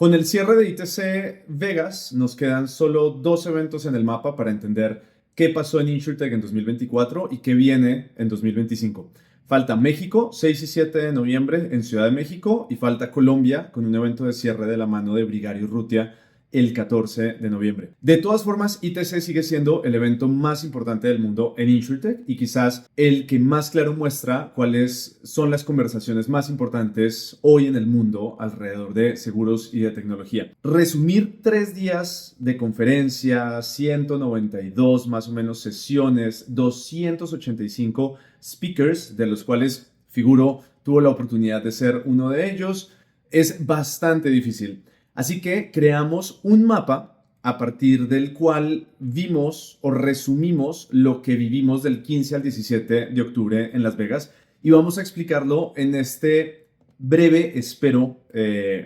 Con el cierre de ITC Vegas, nos quedan solo dos eventos en el mapa para entender qué pasó en InsurTech en 2024 y qué viene en 2025. Falta México, 6 y 7 de noviembre en Ciudad de México, y falta Colombia con un evento de cierre de la mano de Brigario Rutia el 14 de noviembre. De todas formas, ITC sigue siendo el evento más importante del mundo en InsurTech y quizás el que más claro muestra cuáles son las conversaciones más importantes hoy en el mundo alrededor de seguros y de tecnología. Resumir 3 días de conferencia, 192 más o menos sesiones, 285 speakers, de los cuales Figuro tuvo la oportunidad de ser uno de ellos, es bastante difícil. Así que creamos un mapa a partir del cual vimos o resumimos lo que vivimos del 15 al 17 de octubre en Las Vegas y vamos a explicarlo en este breve, espero,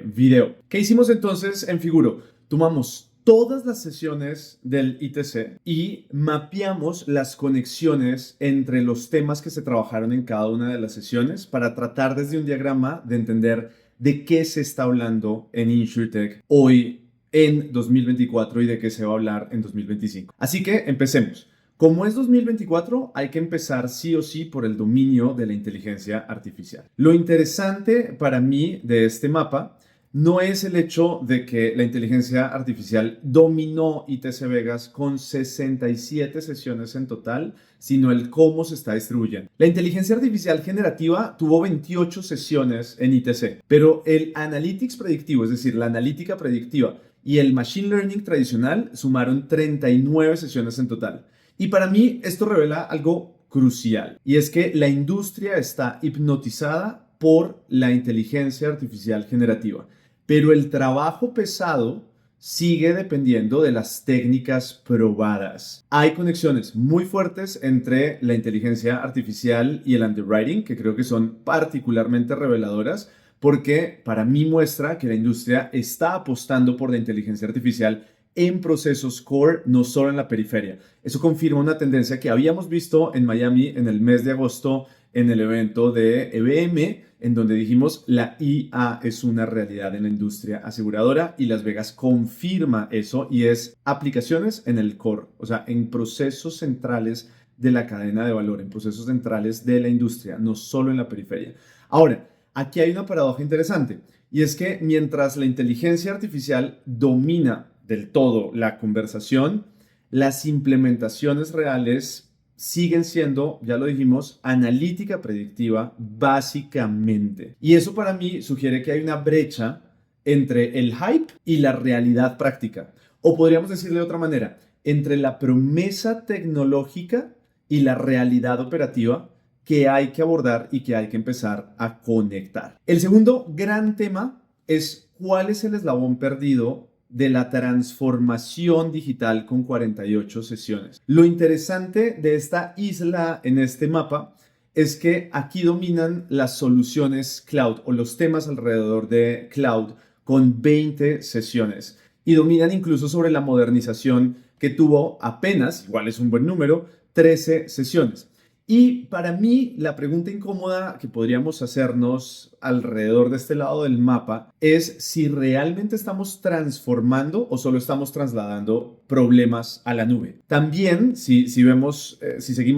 video. ¿Qué hicimos entonces en Figuro? Tomamos todas las sesiones del ITC y mapeamos las conexiones entre los temas que se trabajaron en cada una de las sesiones para tratar desde un diagrama de entender de qué se está hablando en InsurTech hoy en 2024 y de qué se va a hablar en 2025. Así que empecemos. Como es 2024, hay que empezar sí o sí por el dominio de la inteligencia artificial. Lo interesante para mí de este mapa no es el hecho de que la inteligencia artificial dominó ITC Vegas con 67 sesiones en total, sino el cómo se está distribuyendo. La inteligencia artificial generativa tuvo 28 sesiones en ITC, pero el analytics predictivo, es decir, la analítica predictiva y el machine learning tradicional sumaron 39 sesiones en total. Y para mí esto revela algo crucial, y es que la industria está hipnotizada por la inteligencia artificial generativa. Pero el trabajo pesado sigue dependiendo de las técnicas probadas. Hay conexiones muy fuertes entre la inteligencia artificial y el underwriting, que creo que son particularmente reveladoras, porque para mí muestra que la industria está apostando por la inteligencia artificial en procesos core, no solo en la periferia. Eso confirma una tendencia que habíamos visto en Miami en el mes de agosto en el evento de EBM, en donde dijimos la IA es una realidad en la industria aseguradora, y Las Vegas confirma eso, y es aplicaciones en el core, o sea, en procesos centrales de la cadena de valor, en procesos centrales de la industria, no solo en la periferia. Ahora, aquí hay una paradoja interesante, y es que mientras la inteligencia artificial domina del todo la conversación, las implementaciones reales siguen siendo, ya lo dijimos, analítica predictiva básicamente. Y eso para mí sugiere que hay una brecha entre el hype y la realidad práctica. O podríamos decirlo de otra manera, entre la promesa tecnológica y la realidad operativa que hay que abordar y que hay que empezar a conectar. El segundo gran tema es cuál es el eslabón perdido de la transformación digital con 48 sesiones. Lo interesante de esta isla en este mapa es que aquí dominan las soluciones cloud o los temas alrededor de cloud con 20 sesiones, y dominan incluso sobre la modernización, que tuvo apenas, igual es un buen número, 13 sesiones. Y para mí, la pregunta incómoda que podríamos hacernos alrededor de este lado del mapa es si realmente estamos transformando o solo estamos trasladando problemas a la nube. También, si seguimos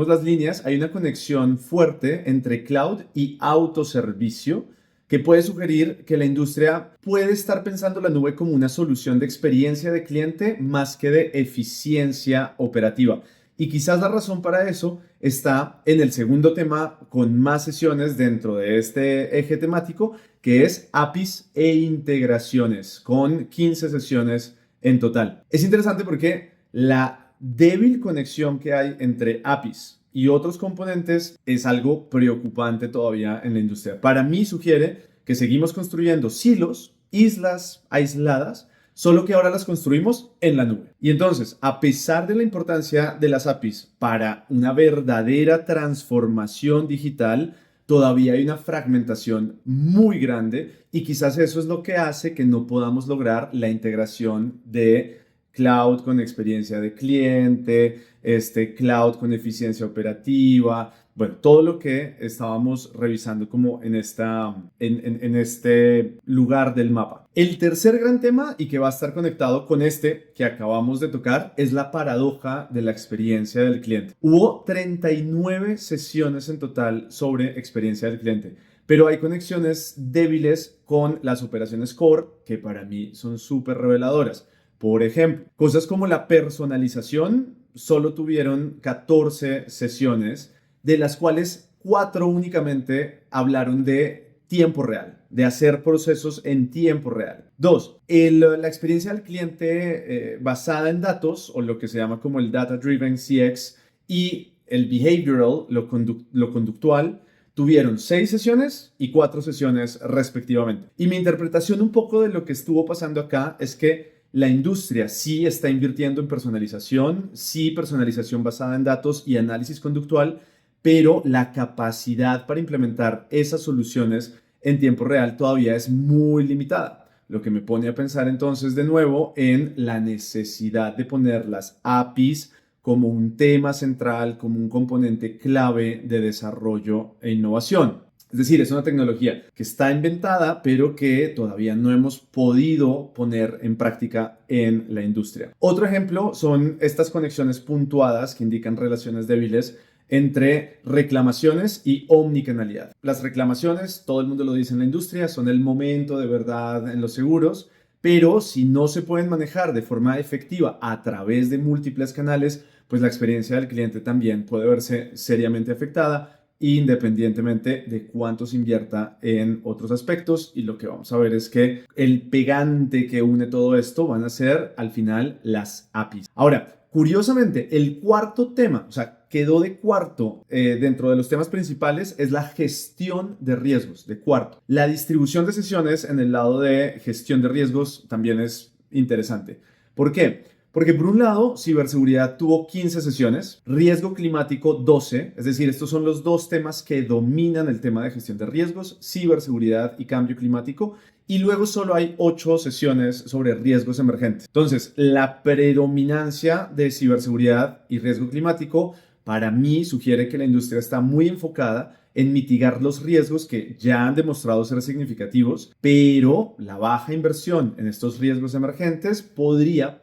las líneas, hay una conexión fuerte entre cloud y autoservicio, que puede sugerir que la industria puede estar pensando la nube como una solución de experiencia de cliente más que de eficiencia operativa. Y quizás la razón para eso está en el segundo tema con más sesiones dentro de este eje temático, que es APIs e integraciones, con 15 sesiones en total. Es interesante porque la débil conexión que hay entre APIs y otros componentes es algo preocupante todavía en la industria. Para mí sugiere que seguimos construyendo silos, islas aisladas, solo que ahora las construimos en la nube. Y entonces, a pesar de la importancia de las APIs para una verdadera transformación digital, todavía hay una fragmentación muy grande, y quizás eso es lo que hace que no podamos lograr la integración de cloud con experiencia de cliente, cloud con eficiencia operativa, Bueno, todo lo que estábamos revisando como en este lugar del mapa. El tercer gran tema y que va a estar conectado con este que acabamos de tocar es la paradoja de la experiencia del cliente. Hubo 39 sesiones en total sobre experiencia del cliente, pero hay conexiones débiles con las operaciones core que para mí son súper reveladoras. Por ejemplo, cosas como la personalización solo tuvieron 14 sesiones, de las cuales 4 únicamente hablaron de tiempo real, de hacer procesos en tiempo real. 2, la experiencia del cliente basada en datos, o lo que se llama como el Data Driven CX, y el Behavioral, lo conductual, tuvieron 6 sesiones y 4 sesiones respectivamente. Y mi interpretación un poco de lo que estuvo pasando acá es que la industria sí está invirtiendo en personalización, sí personalización basada en datos y análisis conductual, pero la capacidad para implementar esas soluciones en tiempo real todavía es muy limitada. Lo que me pone a pensar entonces de nuevo en la necesidad de poner las APIs como un tema central, como un componente clave de desarrollo e innovación. Es decir, es una tecnología que está inventada, pero que todavía no hemos podido poner en práctica en la industria. Otro ejemplo son estas conexiones puntuadas que indican relaciones débiles entre reclamaciones y omnicanalidad. Las reclamaciones, todo el mundo lo dice en la industria, son el momento de verdad en los seguros, pero si no se pueden manejar de forma efectiva a través de múltiples canales, pues la experiencia del cliente también puede verse seriamente afectada, independientemente de cuánto se invierta en otros aspectos. Y lo que vamos a ver es que el pegante que une todo esto van a ser al final las APIs. Ahora, curiosamente, el cuarto tema, o sea, quedó de cuarto dentro de los temas principales, es la gestión de riesgos, de cuarto. La distribución de sesiones en el lado de gestión de riesgos también es interesante. ¿Por qué? Porque por un lado, ciberseguridad tuvo 15 sesiones, riesgo climático 12, es decir, estos son los dos temas que dominan el tema de gestión de riesgos, ciberseguridad y cambio climático, y luego solo hay 8 sesiones sobre riesgos emergentes. Entonces, la predominancia de ciberseguridad y riesgo climático para mí sugiere que la industria está muy enfocada en mitigar los riesgos que ya han demostrado ser significativos, pero la baja inversión en estos riesgos emergentes podría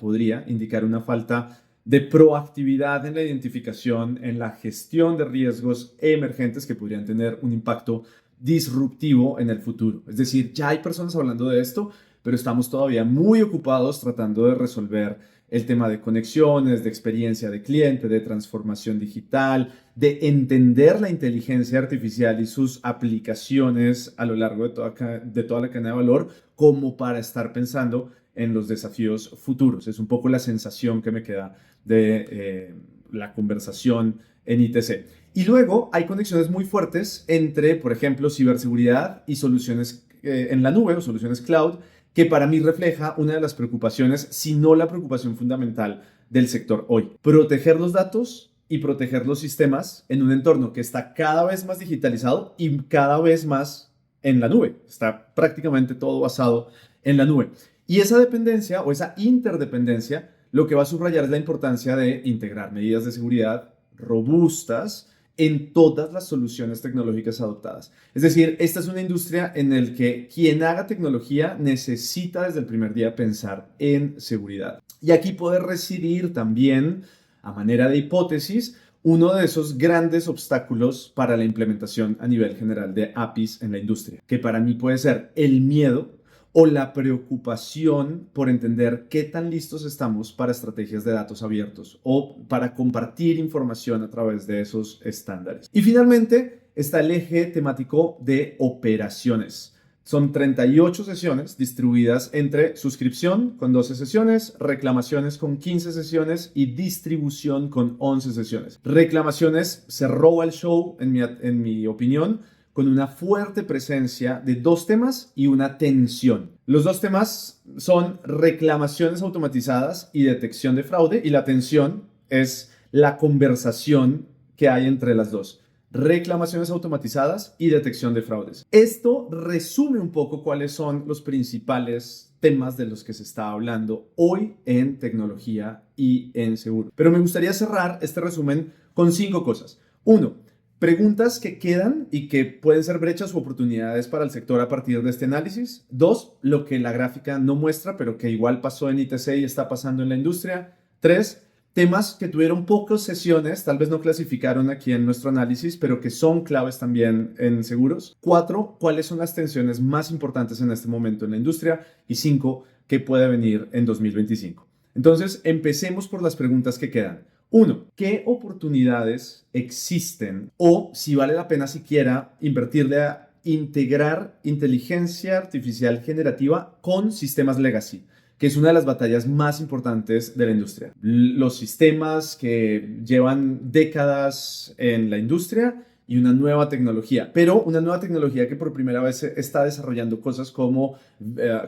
indicar una falta de proactividad en la identificación, en la gestión de riesgos emergentes que podrían tener un impacto disruptivo en el futuro. Es decir, ya hay personas hablando de esto, pero estamos todavía muy ocupados tratando de resolver el tema de conexiones, de experiencia de cliente, de transformación digital, de entender la inteligencia artificial y sus aplicaciones a lo largo de toda la cadena de valor, como para estar pensando en los desafíos futuros. Es un poco la sensación que me queda de la conversación en ITC. Y luego hay conexiones muy fuertes entre, por ejemplo, ciberseguridad y soluciones en la nube o soluciones cloud, que para mí refleja una de las preocupaciones, si no la preocupación fundamental del sector hoy. Proteger los datos y proteger los sistemas en un entorno que está cada vez más digitalizado y cada vez más en la nube. Está prácticamente todo basado en la nube. Y esa dependencia o esa interdependencia lo que va a subrayar es la importancia de integrar medidas de seguridad robustas en todas las soluciones tecnológicas adoptadas. Es decir, esta es una industria en la que quien haga tecnología necesita desde el primer día pensar en seguridad. Y aquí puede residir también, a manera de hipótesis, uno de esos grandes obstáculos para la implementación a nivel general de APIs en la industria, que para mí puede ser el miedo o la preocupación por entender qué tan listos estamos para estrategias de datos abiertos o para compartir información a través de esos estándares. Y finalmente está el eje temático de operaciones. Son 38 sesiones distribuidas entre suscripción con 12 sesiones, reclamaciones con 15 sesiones y distribución con 11 sesiones. Reclamaciones se roba el show, en mi opinión, con una fuerte presencia de 2 temas y una tensión. Los 2 temas son reclamaciones automatizadas y detección de fraude, y la tensión es la conversación que hay entre las dos. Reclamaciones automatizadas y detección de fraudes. Esto resume un poco cuáles son los principales temas de los que se está hablando hoy en tecnología y en seguro. Pero me gustaría cerrar este resumen con 5 cosas. 1. Preguntas que quedan y que pueden ser brechas u oportunidades para el sector a partir de este análisis. 2, lo que la gráfica no muestra, pero que igual pasó en ITC y está pasando en la industria. 3, temas que tuvieron pocas sesiones, tal vez no clasificaron aquí en nuestro análisis, pero que son claves también en seguros. 4, cuáles son las tensiones más importantes en este momento en la industria. Y 5, qué puede venir en 2025. Entonces, empecemos por las preguntas que quedan. 1. ¿Qué oportunidades existen o si vale la pena siquiera invertirle a integrar inteligencia artificial generativa con sistemas legacy? Que es una de las batallas más importantes de la industria. Los sistemas que llevan décadas en la industria y una nueva tecnología, pero una nueva tecnología que por primera vez está desarrollando cosas como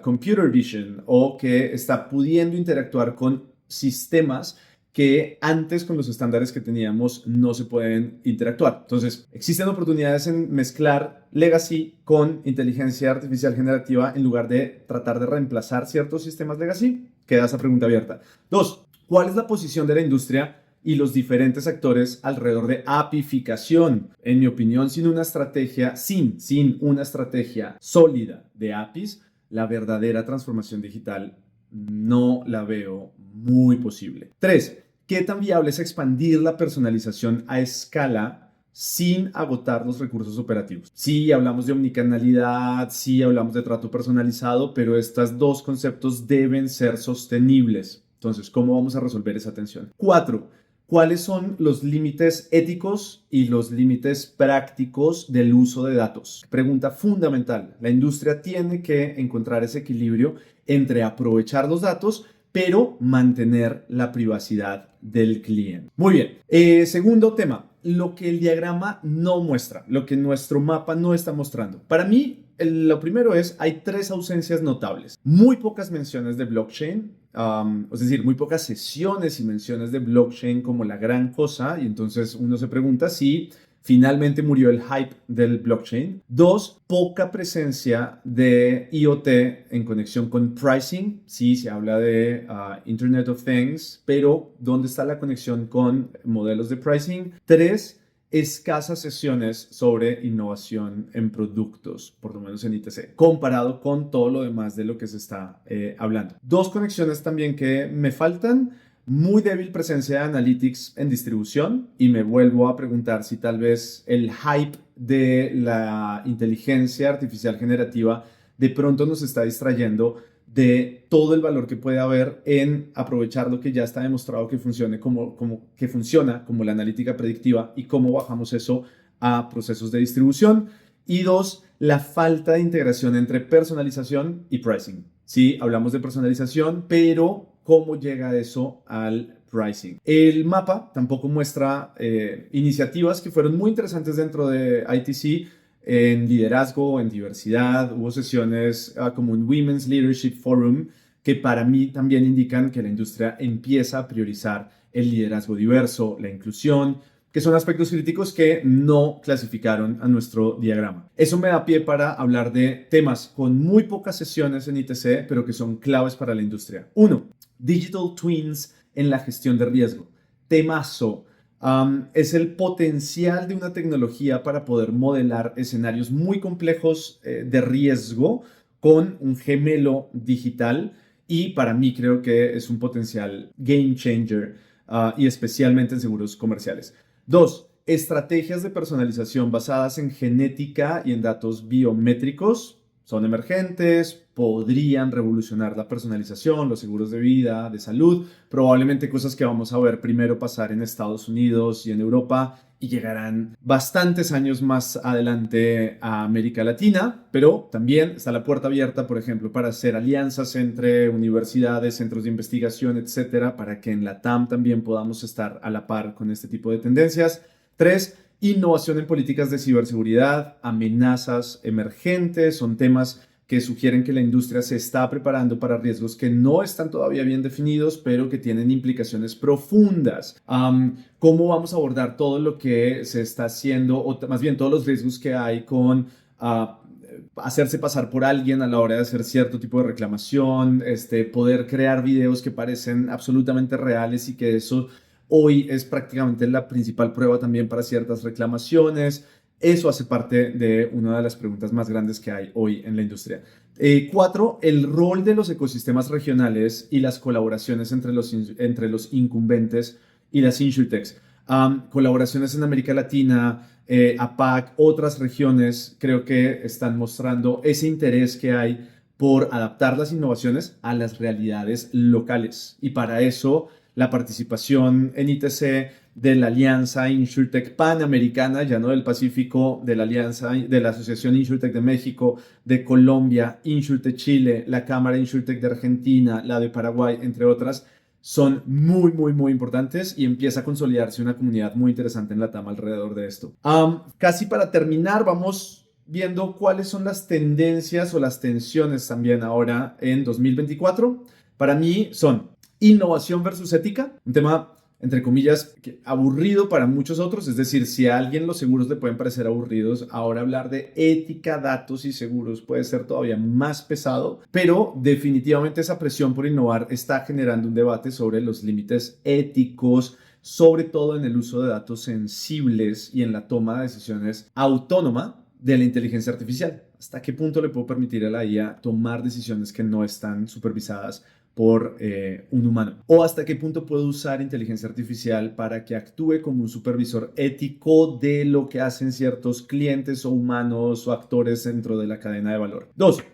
computer vision o que está pudiendo interactuar con sistemas que antes con los estándares que teníamos no se pueden interactuar. Entonces, existen oportunidades en mezclar legacy con inteligencia artificial generativa en lugar de tratar de reemplazar ciertos sistemas legacy. Queda esa pregunta abierta. 2. ¿Cuál es la posición de la industria y los diferentes actores alrededor de apificación? En mi opinión, sin una estrategia sólida de APIs, la verdadera transformación digital no la veo muy posible. 3. ¿Qué tan viable es expandir la personalización a escala sin agotar los recursos operativos? Sí, hablamos de omnicanalidad, sí, hablamos de trato personalizado, pero estos dos conceptos deben ser sostenibles. Entonces, ¿cómo vamos a resolver esa tensión? 4. ¿Cuáles son los límites éticos y los límites prácticos del uso de datos? Pregunta fundamental. La industria tiene que encontrar ese equilibrio entre aprovechar los datos, pero mantener la privacidad del cliente. Muy bien. Segundo tema, lo que el diagrama no muestra, lo que nuestro mapa no está mostrando. Para mí, lo primero es, hay 3 ausencias notables. Muy pocas menciones de blockchain, es decir, muy pocas sesiones y menciones de blockchain como la gran cosa, y entonces uno se pregunta si finalmente murió el hype del blockchain. 2, poca presencia de IoT en conexión con pricing. Sí, se habla de Internet of Things, pero ¿dónde está la conexión con modelos de pricing? 3, escasas sesiones sobre innovación en productos, por lo menos en ITC, comparado con todo lo demás de lo que se está hablando. 2 conexiones también que me faltan. Muy débil presencia de analytics en distribución y me vuelvo a preguntar si tal vez el hype de la inteligencia artificial generativa de pronto nos está distrayendo de todo el valor que puede haber en aprovechar lo que ya está demostrado que funciona como la analítica predictiva y cómo bajamos eso a procesos de distribución. Y 2, la falta de integración entre personalización y pricing. Sí, hablamos de personalización, pero ¿cómo llega eso al pricing? El mapa tampoco muestra iniciativas que fueron muy interesantes dentro de ITC en liderazgo, en diversidad. Hubo sesiones como un Women's Leadership Forum que para mí también indican que la industria empieza a priorizar el liderazgo diverso, la inclusión, que son aspectos críticos que no clasificaron a nuestro diagrama. Eso me da pie para hablar de temas con muy pocas sesiones en ITC, pero que son claves para la industria. 1. Digital Twins en la gestión de riesgo. Temazo. Es el potencial de una tecnología para poder modelar escenarios muy complejos de riesgo con un gemelo digital y para mí creo que es un potencial game changer y especialmente en seguros comerciales. 2. Estrategias de personalización basadas en genética y en datos biométricos son emergentes, podrían revolucionar la personalización, los seguros de vida, de salud, probablemente cosas que vamos a ver primero pasar en Estados Unidos y en Europa y llegarán bastantes años más adelante a América Latina, pero también está la puerta abierta, por ejemplo, para hacer alianzas entre universidades, centros de investigación, etcétera, para que en la TAM también podamos estar a la par con este tipo de tendencias. 3. Innovación en políticas de ciberseguridad, amenazas emergentes, son temas que sugieren que la industria se está preparando para riesgos que no están todavía bien definidos, pero que tienen implicaciones profundas. ¿Cómo vamos a abordar todo lo que se está haciendo, o más bien todos los riesgos que hay con hacerse pasar por alguien a la hora de hacer cierto tipo de reclamación, poder crear videos que parecen absolutamente reales y que eso Hoy es prácticamente la principal prueba también para ciertas reclamaciones. Eso hace parte de una de las preguntas más grandes que hay hoy en la industria. 4, el rol de los ecosistemas regionales y las colaboraciones entre los incumbentes y las insurtechs. Colaboraciones en América Latina, APAC, otras regiones, creo que están mostrando ese interés que hay por adaptar las innovaciones a las realidades locales. Y para eso, la participación en ITC de la Alianza InsurTech Panamericana, ya no del Pacífico, de la Alianza, de la Asociación InsurTech de México, de Colombia, InsurTech Chile, la Cámara InsurTech de Argentina, la de Paraguay, entre otras, son muy, muy, muy importantes y empieza a consolidarse una comunidad muy interesante en la TAM alrededor de esto. Casi para terminar, vamos viendo cuáles son las tendencias o las tensiones también ahora en 2024. Para mí son innovación versus ética, un tema entre comillas, aburrido para muchos otros. Es decir, si a alguien los seguros le pueden parecer aburridos, ahora hablar de ética, datos y seguros puede ser todavía más pesado, pero definitivamente esa presión por innovar está generando un debate sobre los límites éticos, sobre todo en el uso de datos sensibles y en la toma de decisiones autónoma de la inteligencia artificial. ¿Hasta qué punto le puedo permitir a la IA tomar decisiones que no están supervisadas por un humano? ¿O hasta qué punto puedo usar inteligencia artificial para que actúe como un supervisor ético de lo que hacen ciertos clientes o humanos o actores dentro de la cadena de valor? 2.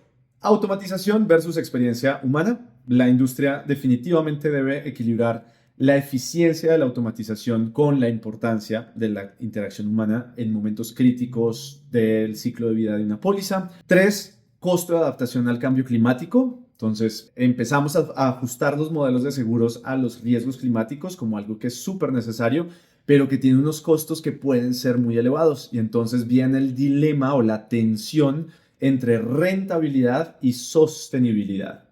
Automatización versus experiencia humana. La industria definitivamente debe equilibrar la eficiencia de la automatización con la importancia de la interacción humana en momentos críticos del ciclo de vida de una póliza. 3. Costo de adaptación al cambio climático. Entonces, empezamos a ajustar los modelos de seguros a los riesgos climáticos como algo que es súper necesario, pero que tiene unos costos que pueden ser muy elevados. Y entonces viene el dilema o la tensión entre rentabilidad y sostenibilidad.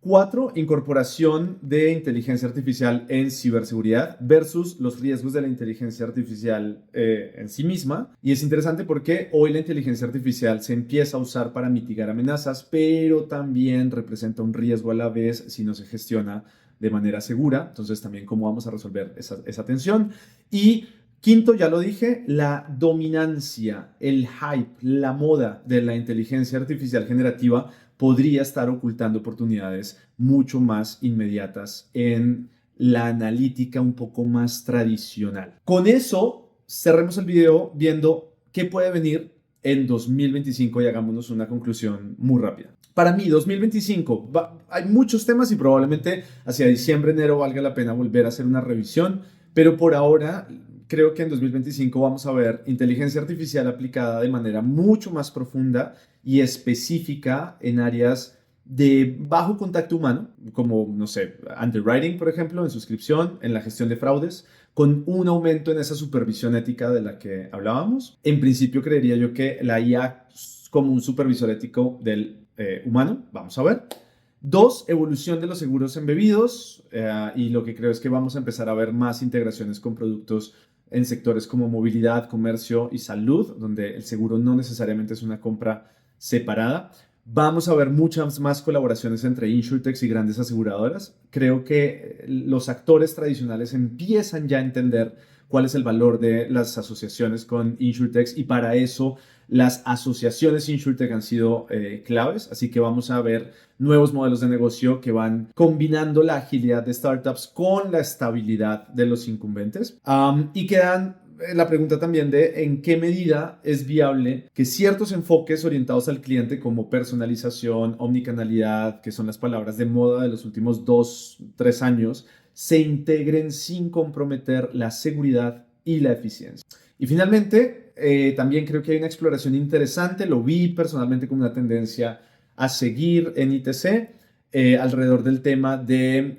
4. Incorporación de inteligencia artificial en ciberseguridad versus los riesgos de la inteligencia artificial en sí misma. Y es interesante porque hoy la inteligencia artificial se empieza a usar para mitigar amenazas, pero también representa un riesgo a la vez si no se gestiona de manera segura. Entonces también cómo vamos a resolver esa tensión. Y 5, ya lo dije, la dominancia, el hype, la moda de la inteligencia artificial generativa podría estar ocultando oportunidades mucho más inmediatas en la analítica un poco más tradicional. Con eso, cerremos el video viendo qué puede venir en 2025 y hagámonos una conclusión muy rápida. Para mí, 2025, hay muchos temas y probablemente hacia diciembre, enero valga la pena volver a hacer una revisión, pero por ahora creo que en 2025 vamos a ver inteligencia artificial aplicada de manera mucho más profunda y específica en áreas de bajo contacto humano, como, no sé, underwriting, por ejemplo, en suscripción, en la gestión de fraudes, con un aumento en esa supervisión ética de la que hablábamos. En principio, creería yo que la IA como un supervisor ético del humano, vamos a ver. 2, evolución de los seguros embebidos, y lo que creo es que vamos a empezar a ver más integraciones con productos en sectores como movilidad, comercio y salud, donde el seguro no necesariamente es una compra separada. Vamos a ver muchas más colaboraciones entre insurtechs y grandes aseguradoras. Creo que los actores tradicionales empiezan ya a entender cuál es el valor de las asociaciones con insurtechs y para eso las asociaciones insurtech han sido claves, así que vamos a ver nuevos modelos de negocio que van combinando la agilidad de startups con la estabilidad de los incumbentes. Y quedan la pregunta también de en qué medida es viable que ciertos enfoques orientados al cliente como personalización, omnicanalidad, que son las palabras de moda de los últimos 2-3 años, se integren sin comprometer la seguridad y la eficiencia. Y finalmente, también creo que hay una exploración interesante, lo vi personalmente como una tendencia a seguir en ITC, alrededor del tema de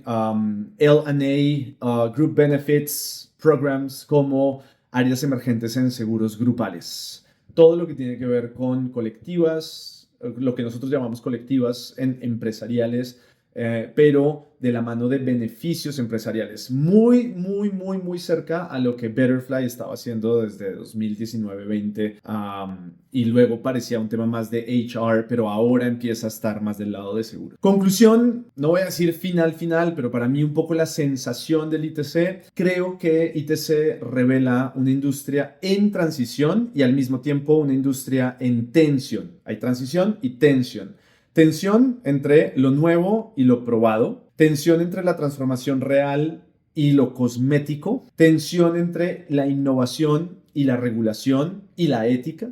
L&A, Group Benefits, Programs como áreas emergentes en seguros grupales. Todo lo que tiene que ver con colectivas, lo que nosotros llamamos colectivas empresariales, pero de la mano de beneficios empresariales, muy, muy, muy, muy cerca a lo que Betterfly estaba haciendo desde 2019-20, y luego parecía un tema más de HR, pero ahora empieza a estar más del lado de seguro. Conclusión, no voy a decir final, pero para mí un poco la sensación del ITC, creo que ITC revela una industria en transición y al mismo tiempo una industria en tensión. Hay transición y tensión. Tensión entre lo nuevo y lo probado. Tensión entre la transformación real y lo cosmético. Tensión entre la innovación y la regulación y la ética.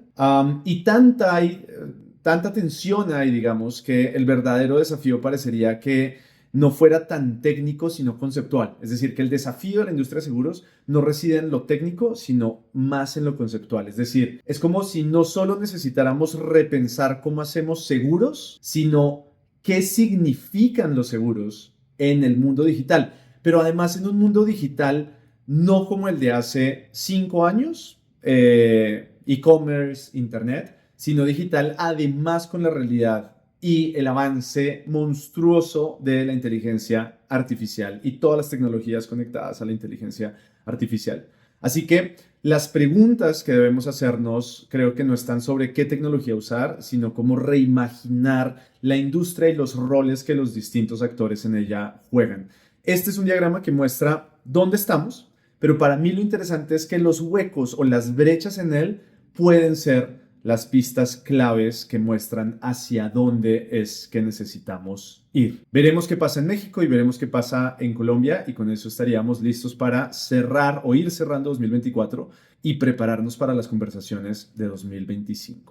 Y tanta tensión hay, digamos, que el verdadero desafío parecería que no fuera tan técnico, sino conceptual. Es decir, que el desafío de la industria de seguros no reside en lo técnico, sino más en lo conceptual. Es decir, es como si no solo necesitáramos repensar cómo hacemos seguros, sino qué significan los seguros en el mundo digital. Pero además en un mundo digital no como el de hace 5 años, e-commerce, internet, sino digital además con la realidad y el avance monstruoso de la inteligencia artificial y todas las tecnologías conectadas a la inteligencia artificial. Así que las preguntas que debemos hacernos creo que no están sobre qué tecnología usar, sino cómo reimaginar la industria y los roles que los distintos actores en ella juegan. Este es un diagrama que muestra dónde estamos, pero para mí lo interesante es que los huecos o las brechas en él pueden ser las pistas claves que muestran hacia dónde es que necesitamos ir. Veremos qué pasa en México y veremos qué pasa en Colombia y con eso estaríamos listos para cerrar o ir cerrando 2024 y prepararnos para las conversaciones de 2025.